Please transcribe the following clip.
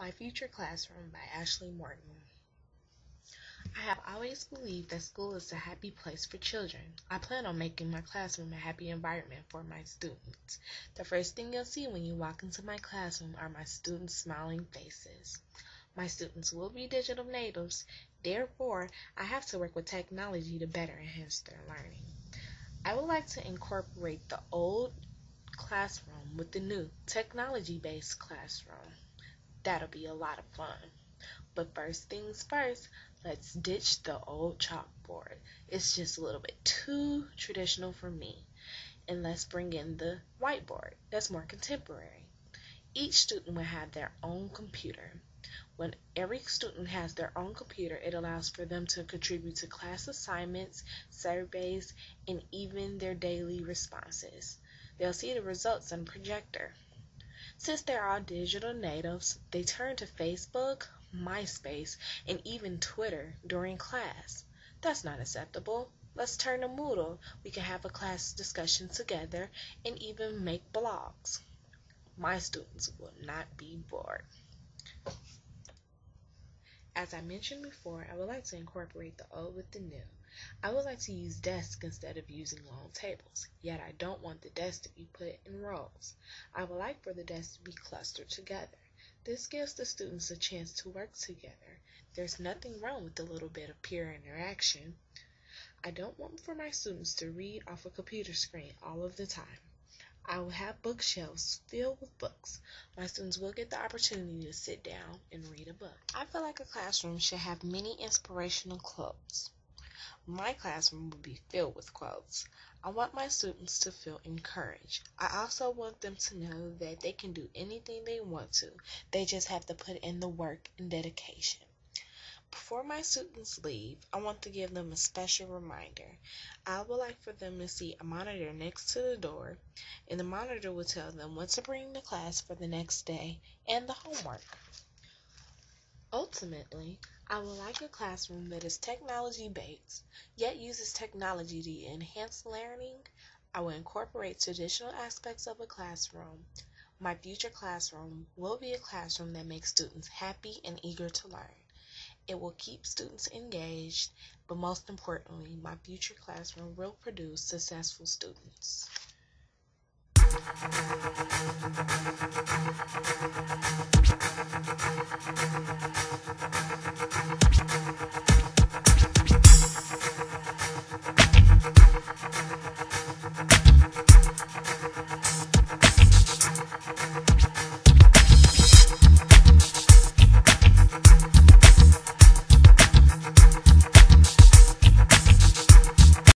My Future Classroom by Ashley Morton. I have always believed that school is a happy place for children. I plan on making my classroom a happy environment for my students. The first thing you'll see when you walk into my classroom are my students' smiling faces. My students will be digital natives, therefore, I have to work with technology to better enhance their learning. I would like to incorporate the old classroom with the new technology-based classroom. That'll be a lot of fun. But first things first, let's ditch the old chalkboard. It's just a little bit too traditional for me. And let's bring in the whiteboard. That's more contemporary. Each student will have their own computer. When every student has their own computer, it allows for them to contribute to class assignments, surveys, and even their daily responses. They'll see the results on the projector. Since they're all digital natives, they turn to Facebook, MySpace, and even Twitter during class. That's not acceptable. Let's turn to Moodle. We can have a class discussion together and even make blogs. My students will not be bored. As I mentioned before, I would like to incorporate the old with the new. I would like to use desks instead of using long tables, yet I don't want the desks to be put in rows. I would like for the desks to be clustered together. This gives the students a chance to work together. There's nothing wrong with a little bit of peer interaction. I don't want for my students to read off a computer screen all of the time. I will have bookshelves filled with books. My students will get the opportunity to sit down and read a book. I feel like a classroom should have many inspirational quotes. My classroom will be filled with quotes. I want my students to feel encouraged. I also want them to know that they can do anything they want to. They just have to put in the work and dedication. Before my students leave, I want to give them a special reminder. I would like for them to see a monitor next to the door, and the monitor will tell them what to bring to class for the next day and the homework. Ultimately, I would like a classroom that is technology-based, yet uses technology to enhance learning. I will incorporate traditional aspects of a classroom. My future classroom will be a classroom that makes students happy and eager to learn. It will keep students engaged, but most importantly, my future classroom will produce successful students.